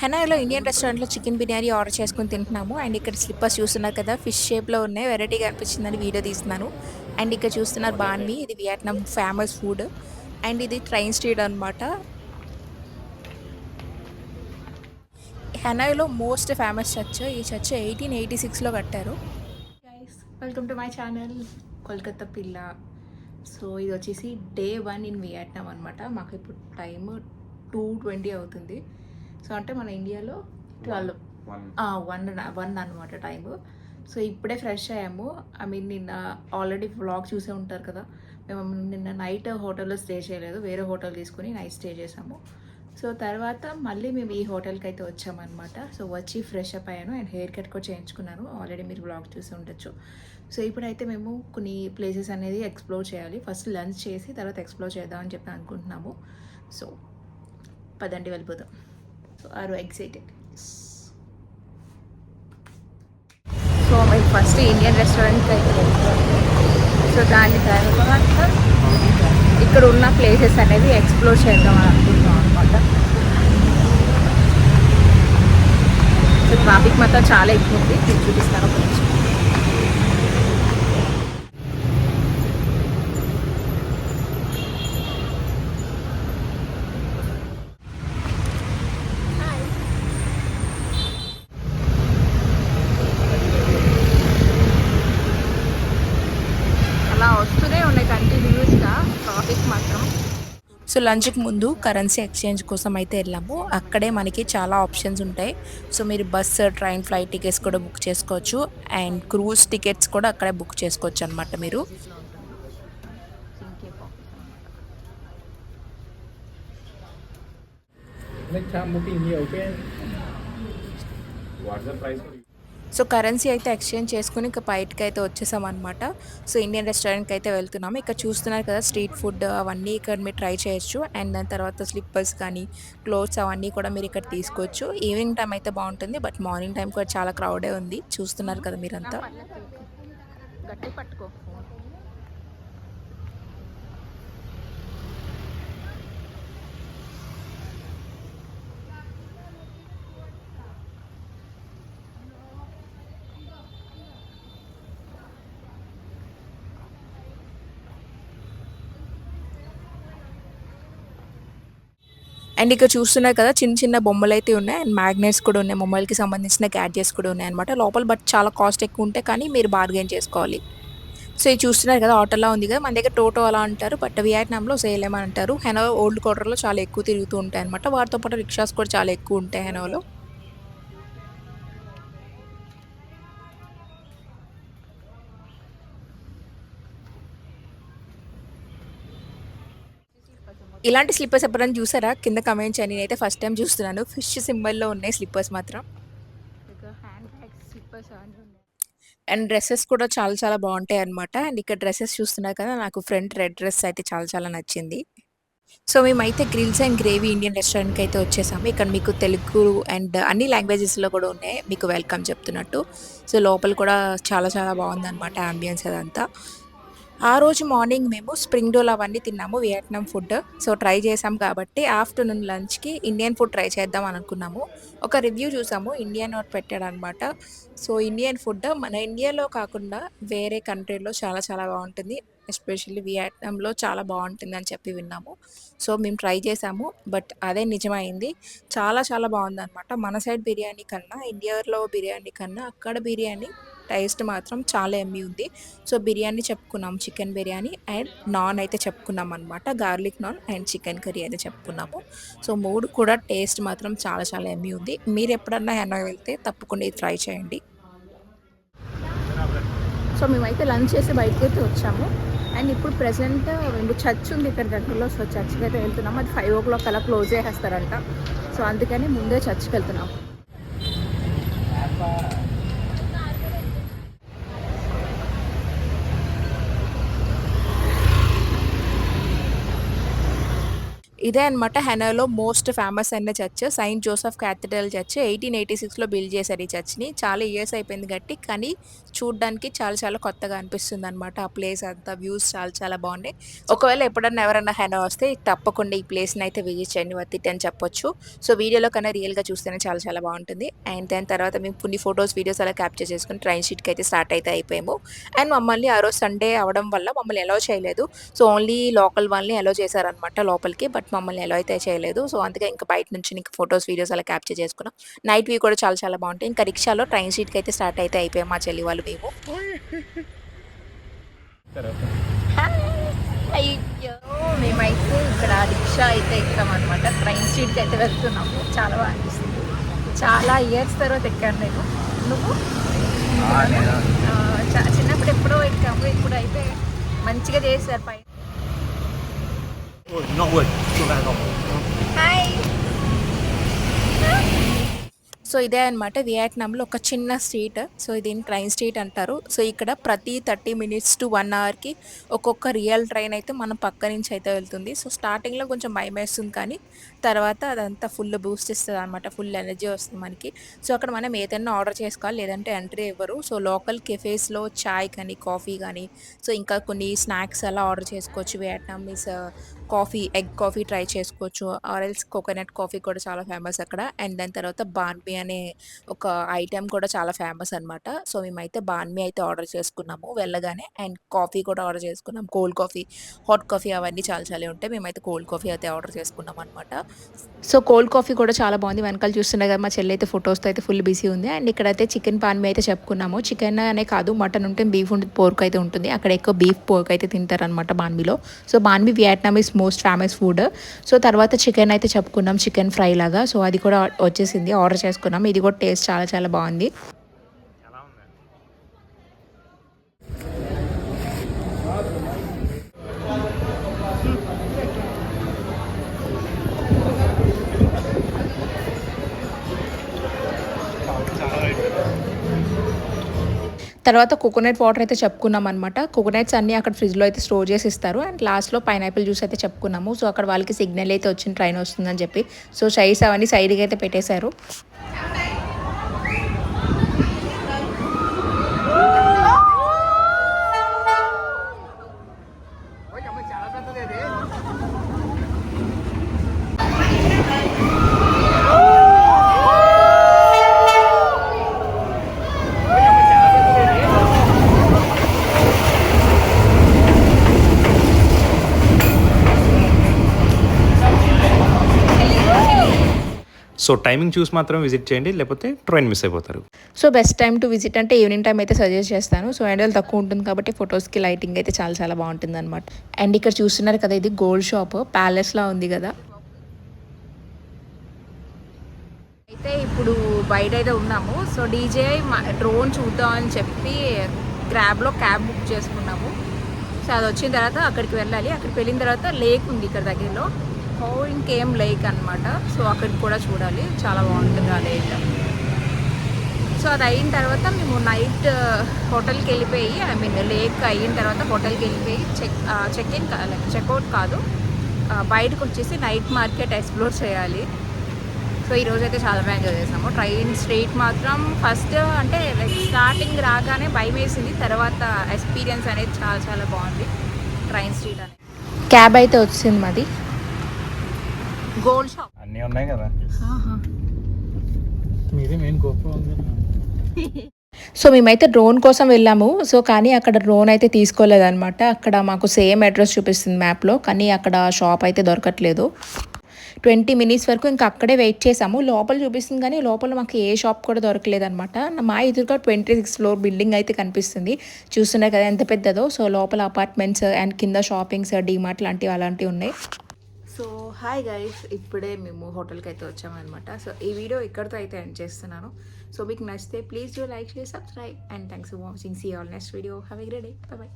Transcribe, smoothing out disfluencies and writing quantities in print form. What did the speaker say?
హెనాయిలో Indian రెస్టారెంట్‌లో chicken biryani order చేసుకొని తింటున్నాము. అండ్ ఇక్కడ స్లిప్పర్స్ చూస్తున్నారు కదా! ఫిష్ షేప్‌లో ఉన్నాయి. వెరైటీగా అనిపించిందని వీడియో తీస్తున్నాను. అండ్ ఇక్కడ చూస్తున్నారు బాన్ మీ ఇది వియత్నాం ఫేమస్ ఫుడ్. అండ్ ఇది ట్రైన్ స్ట్రీట్ అనమాట. హెనాయిలో మోస్ట్ ఫేమస్ చర్చ్. ఈ చర్చ్ 1886లో కట్టారు. Guys welcome to my channel Kolkata పిల్ల. సో ఇది వచ్చేసి డే 1 ఇన్ వియత్నాం అనమాట. మాకు ఇప్పుడు టైమ్ 2:20 అవుతుంది. సో అంటే మన ఇండియాలో 12 వన్ అనమాట టైము. సో ఇప్పుడే ఫ్రెష్ అయ్యాము. నిన్న ఆల్రెడీ వ్లాగ్ చూసే ఉంటారు కదా, మేము నిన్న నైట్ హోటల్లో స్టే చేయలేదు, వేరే హోటల్ తీసుకుని నైట్ స్టే చేసాము. సో తర్వాత మళ్ళీ మేము ఈ హోటల్కి అయితే వచ్చామన్నమాట. సో వచ్చి ఫ్రెష్ అప్ అయ్యాను అండ్ హెయిర్ కట్ కూడా చేయించుకున్నాను. ఆల్రెడీ మీరు వ్లాగ్ చూసి ఉండొచ్చు. సో ఇప్పుడైతే మేము కొన్ని ప్లేసెస్ అనేది ఎక్స్ప్లోర్ చేయాలి. ఫస్ట్ లంచ్ చేసి తర్వాత ఎక్స్ప్లోర్ చేద్దామని చెప్పి అనుకుంటున్నాము. సో పదండి వెళ్ళిపోదాం. So are excited. సో మేము ఫస్ట్ ఇండియన్ రెస్టారెంట్కి అయితే వెళ్తాము. సో దాని తర్వాత ఇక్కడ ఉన్న ప్లేసెస్ అనేవి ఎక్స్ప్లోర్ చేద్దామని అనుకుంటున్నాం అనమాట. సో ట్రాఫిక్ మాత్రం చాలా ఎక్కువ ఉంది, నేను చూపిస్తాను ఒక నిమిషం. అలా వస్తూనే ఉన్నాయి కంటిన్యూస్గా ట్రాఫిక్ మాత్రం. సో లంచ్కి ముందు కరెన్సీ ఎక్స్చేంజ్ కోసం అయితే వెళ్ళాము. అక్కడే మనకి చాలా ఆప్షన్స్ ఉంటాయి. సో మీరు బస్, ట్రైన్, ఫ్లైట్ టికెట్స్ కూడా బుక్ చేసుకోవచ్చు. అండ్ క్రూజ్ టికెట్స్ కూడా అక్కడే బుక్ చేసుకోవచ్చు అనమాట మీరు. సో కరెన్సీ అయితే ఎక్స్చేంజ్ చేసుకుని ఇక బయటకి అయితే వచ్చేసాం అనమాట. సో ఇండియన్ రెస్టారెంట్కి అయితే వెళ్తున్నాము. ఇక్కడ చూస్తున్నారు కదా స్ట్రీట్ ఫుడ్ అవన్నీ ఇక్కడ మీరు ట్రై చేయొచ్చు. అండ్ దాని తర్వాత స్లిప్పర్స్ కానీ క్లోత్స్ అవన్నీ కూడా మీరు ఇక్కడ తీసుకోవచ్చు. ఈవినింగ్ టైం అయితే బాగుంటుంది, బట్ మార్నింగ్ టైం కూడా చాలా క్రౌడే ఉంది. చూస్తున్నారు కదా మీరంతా. గట్టి పట్టుకో. అండ్ ఇక్కడ చూస్తున్నారు కదా చిన్న చిన్న బొమ్మలు అయితే ఉన్నాయి. అండ్ మ్యాగ్నెట్స్ కూడా ఉన్నాయి. మొబైల్కి సంబంధించిన గ్యాడ్జెట్స్ కూడా ఉన్నాయి అనమాట లోపల. బట్ చాలా కాస్ట్ ఎక్కువ ఉంటాయి, కానీ మీరు బార్గెన్ చేసుకోవాలి. సో ఇది చూస్తున్నారు కదా ఆటోలా ఉంది కదా, మన దగ్గర టోటో అలా అంటారు, బట్ వియత్నాంలో సేలేం అని అంటారు. హెనో ఓల్డ్ క్వార్టర్లో చాలా ఎక్కువ తిరుగుతూ ఉంటాయి అనమాట. వాటితో పాటు రిక్షాస్ కూడా చాలా ఎక్కువ ఉంటాయి హెనోలో. ఇలాంటి స్లిప్పర్స్ ఎప్పుడైనా చూసారా? కింద కమెంట్ చేయండి. నేనైతే ఫస్ట్ టైం చూస్తున్నాను. ఫిష్ సింబల్లో ఉన్నాయి స్లిప్పర్స్ మాత్రం. అండ్ డ్రెస్సెస్ కూడా చాలా చాలా బాగుంటాయి అనమాట. అండ్ ఇక్కడ డ్రెస్సెస్ చూస్తున్నారు కదా, నాకు ఫ్రంట్ రెడ్ డ్రెస్ అయితే చాలా చాలా నచ్చింది. సో మేమైతే గ్రిల్స్ అండ్ గ్రేవీ ఇండియన్ రెస్టారెంట్కి అయితే వచ్చేసాము. ఇక్కడ మీకు తెలుగు అండ్ అన్ని లాంగ్వేజెస్లో కూడా ఉన్నాయి మీకు వెల్కమ్ చెప్తున్నట్టు. సో లోపల కూడా చాలా చాలా బాగుందన్నమాట అంబియన్స్ అదంతా. ఆ రోజు మార్నింగ్ మేము స్ప్రింగ్ రోల్ అవన్నీ తిన్నాము, వియత్నాం ఫుడ్. సో ట్రై చేసాం కాబట్టి ఆఫ్టర్నూన్ లంచ్కి ఇండియన్ ఫుడ్ ట్రై చేద్దాం అనుకున్నాము. ఒక రివ్యూ చూసాము, ఇండియన్ నోట్ పెట్టాడనమాట. సో ఇండియన్ ఫుడ్ మన ఇండియాలో కాకుండా వేరే కంట్రీలో చాలా చాలా బాగుంటుంది. ఎస్పెషల్లీ వియత్నాంలో చాలా బాగుంటుంది అని చెప్పి విన్నాము. సో మేము ట్రై చేసాము, బట్ అదే నిజమైంది. చాలా చాలా బాగుందన్నమాట. మన సైడ్ బిర్యానీ కన్నా, ఇండియాలో బిర్యానీ కన్నా అక్కడ బిర్యానీ టేస్ట్ మాత్రం చాలా ఎమ్మీ ఉంది. సో బిర్యానీ చెప్పుకున్నాం, చికెన్ బిర్యానీ అండ్ నాన్ అయితే చెప్పుకున్నాం అనమాట. Garlic non and chicken curry అయితే చెప్పుకున్నాము. సో 3 కూడా టేస్ట్ మాత్రం చాలా చాలా ఎమ్మీ ఉంది. మీరు ఎప్పుడన్నా హెనాయ్ వెళ్తే తప్పకుండా ఇది ట్రై చేయండి. సో మేమైతే లంచ్ చేసి బయటకి అయితే వచ్చాము. అండ్ ఇప్పుడు ప్రెసెంట్ చర్చ్ ఉంది ఇక్కడ దగ్గరలో. సో చర్చ్కి అయితే వెళ్తున్నాము. అది 5 o'clock అలా క్లోజ్ చేసేస్తారంట. సో అందుకని ముందే చర్చ్కి వెళ్తున్నాము. ఇదే అనమాట హెనాలో మోస్ట్ ఫేమస్ అయిన church Saint Joseph cathedral church 1886లో బిల్డ్ చేశారు ఈ చర్చ్ని. చాలా ఇయర్స్ అయిపోయింది గట్టి కానీ చూడ్డానికి చాలా చాలా కొత్తగా అనిపిస్తుంది అనమాట. ఆ ప్లేస్ అంతా వ్యూస్ చాలా చాలా బాగున్నాయి. ఒకవేళ ఎప్పుడన్నా ఎవరన్నా హెనా వస్తే తప్పకుండా ఈ ప్లేస్ని అయితే విజిట్ చేయండి వర్త్ ఇట్ అని చెప్పొచ్చు. సో వీడియోలో కన్నా రియల్గా చూస్తేనే చాలా చాలా బాగుంటుంది. అండ్ దాని తర్వాత మేము కొన్ని ఫొటోస్ వీడియోస్ అలా క్యాప్చర్ చేసుకుని ట్రైన్ షీట్కి అయితే స్టార్ట్ అయితే అయిపోయాము. అండ్ మమ్మల్ని ఆ రోజు సండే అవడం వల్ల మమ్మల్ని అలౌ చేయలేదు. సో ఓన్లీ లోకల్ వాళ్ళని అలౌ చేశారనమాట లోపలికి. బట్ మమ్మల్ని అలౌ అయితే చేయలేదు. సో అందుకే ఇంకా బయట నుంచి ఇంకా ఫొటోస్ వీడియోస్ అలా క్యాప్చర్ చేసుకున్నాం. నైట్ వ్యూ కూడా చాలా చాలా బాగుంటాయి. ఇంకా రిక్షాలో ట్రైన్ సీట్కి అయితే స్టార్ట్ అయితే అయిపోయాం మా చెల్లి వాళ్ళు మేము. అయ్యో మేమైతే ఇక్కడ రిక్షా అయితే ఎక్కామన్నమాట. ట్రైన్ సీట్కి అయితే వెళ్తున్నాము. చాలా బాగా అనిపిస్తుంది. చాలా ఇయర్స్ తర్వాత ఎక్కాను నేను. నువ్వు చిన్నప్పుడు ఎప్పుడో ఎక్కాము. ఇప్పుడు అయితే మంచిగా చేశారు పైన. Not wood. Not that not. Hi. So ఇదే అనమాట వియట్నాంలో ఒక చిన్న స్ట్రీట్. సో దీన్ని ట్రైన్ స్ట్రీట్ అంటారు. సో ఇక్కడ ప్రతి 30 మినిట్స్ టు 1 అవర్కి ఒక్కొక్క రియల్ ట్రైన్ అయితే మన పక్క నుంచి అయితే వెళ్తుంది. సో స్టార్టింగ్లో కొంచెం భయం వేస్తుంది కానీ తర్వాత అదంతా ఫుల్ బూస్ట్ ఇస్తుంది అనమాట. ఫుల్ ఎనర్జీ వస్తుంది మనకి. సో అక్కడ మనం ఏదైనా ఆర్డర్ చేసుకోవాలి లేదంటే ఎంట్రీ ఇవ్వరు. సో లోకల్ కెఫేస్లో చాయ్ కానీ కాఫీ కానీ సో ఇంకా కొన్ని స్నాక్స్ అలా ఆర్డర్ చేసుకోవచ్చు. Vietnamese coffee egg coffee try చేసుకోవచ్చు. ఆరెల్స్ కోకోనట్ కాఫీ కూడా చాలా ఫేమస్ అక్కడ. అండ్ దాని తర్వాత బాన్మీ అనే ఒక ఐటెం కూడా చాలా ఫేమస్ అనమాట. సో మేమైతే బాన్మీ అయితే ఆర్డర్ చేసుకున్నాము వెళ్ళగానే. అండ్ కాఫీ కూడా ఆర్డర్ చేసుకున్నాం. కోల్డ్ కాఫీ హాట్ కాఫీ అవన్నీ చాలా చాలా ఉంటాయి. మేమైతే కోల్డ్ కాఫీ అయితే ఆర్డర్ చేసుకున్నాం అనమాట. సో కోల్డ్ కాఫీ కూడా చాలా బాగుంది. వెనకాల చూస్తున్నా కదా మా చెల్లి అయితే ఫొటోస్తో అయితే ఫుల్ బిజీ ఉంది. అండ్ ఇక్కడైతే చికెన్ బాన్మీ అయితే చెప్పుకున్నాము. చికెన్ అనే కాదు మటన్ ఉంటుంది, బీఫ్ ఉంటుంది, పోర్క్ అయితే ఉంటుంది. అక్కడ ఎక్కువ బీఫ్ పోర్క్ అయితే తింటారనమాట బాన్మీలో. So banh mi Vietnamese most famous food. So తర్వాత చికెన్ అయితే చెప్పుకున్నాం, చికెన్ ఫ్రై లాగా. సో అది కూడా వచ్చేసింది, ఆర్డర్ చేసుకున్నాం. ఇది కూడా టేస్ట్ చాలా చాలా బాగుంది. తర్వాత కోకోనట్ వాటర్ అయితే చెప్పుకున్నాం అనమాట. కోకోనట్స్ అన్నీ అక్కడ ఫ్రిడ్జ్లో అయితే స్టోర్ చేసి ఇస్తారు. అండ్ లాస్ట్లో పైనాపిల్ జ్యూస్ అయితే చెప్పుకున్నాము. సో అక్కడ వాళ్ళకి సిగ్నల్ అయితే వచ్చిన ట్రైన్ వస్తుందని చెప్పి సో చైర్స్ అవన్నీ సైడ్కి అయితే పెట్టేశారు. సో టైమింగ్ చూసి మాత్రం విజిట్ చేయండి, లేకపోతే ట్రైన్ మిస్ అయిపోతారు. So best time to visit అంటే ఈవినింగ్ టైం అయితే సజెస్ట్ చేస్తాను. సో ఎండలు తక్కువ ఉంటుంది కాబట్టి ఫొటోస్కి లైటింగ్ అయితే చాలా చాలా బాగుంటుంది అనమాట. అండ్ ఇక్కడ చూస్తున్నారు కదా ఇది గోల్డ్ షాప్ ప్యాలెస్లా ఉంది కదా. అయితే ఇప్పుడు బయట అయితే ఉన్నాము. సో డీజే డ్రోన్ చూద్దాం అని చెప్పి గ్రాబ్లో క్యాబ్ బుక్ చేసుకున్నాము. సో అది వచ్చిన తర్వాత అక్కడికి వెళ్ళాలి. అక్కడికి వెళ్ళిన తర్వాత లేక్ ఉంది ఇక్కడ దగ్గరలో, ఇంకేం లేక్ అనమాట. సో అక్కడికి కూడా చూడాలి, చాలా బాగుంటుంది ఆ లేక్. సో అది అయిన తర్వాత మేము నైట్ హోటల్కి వెళ్ళిపోయి లేక్ అయిన తర్వాత హోటల్కి వెళ్ళిపోయి చెక్అవుట్ కాదు బయటకు వచ్చేసి నైట్ మార్కెట్ ఎక్స్ప్లోర్ చేయాలి. సో ఈరోజు అయితే చాలా బాగా ఎంజాయ్ చేసాము. ట్రైన్ స్ట్రీట్ మాత్రం ఫస్ట్ అంటే స్టార్టింగ్ రాగానే భయం వేసింది, తర్వాత ఎక్స్పీరియన్స్ అనేది చాలా చాలా బాగుంది. ట్రైన్ స్ట్రీట్ అనేది క్యాబ్ అయితే వచ్చింది మాది. గోల్డ్ షాప్ అన్నీ ఉన్నాయి కదా. మీదే మెయిన్ గోపురం ఉంది. సో మేమైతే డ్రోన్ కోసం వెళ్ళాము. సో కానీ అక్కడ డ్రోన్ అయితే తీసుకోలేదన్నమాట. అక్కడ మాకు సేమ్ అడ్రస్ చూపిస్తుంది మ్యాప్లో, కానీ అక్కడ షాప్ అయితే దొరకట్లేదు. 20 మినిట్స్ వరకు ఇంకా అక్కడే వెయిట్ చేసాము. లోపల చూపిస్తుంది కానీ లోపల మాకు ఏ షాప్ కూడా దొరకలేదన్నమాట. మా ఎదురుగా 26th ఫ్లోర్ బిల్డింగ్ అయితే కనిపిస్తుంది. చూస్తున్నారు కదా ఎంత పెద్దదో. సో లోపల అపార్ట్మెంట్స్ అండ్ కింద షాపింగ్స్ డీమార్ట్ లాంటివి అలాంటివి ఉన్నాయి. సో హాయ్ గైస్, ఇప్పుడే మేము హోటల్కి అయితే వచ్చామన్నమాట. సో ఈ వీడియో ఇక్కడితో అయితే ఎండ్ చేస్తున్నాను. సో మీకు నచ్చితే please do like, share, subscribe and thanks for watching. See all next video. Have a great day. Bye by.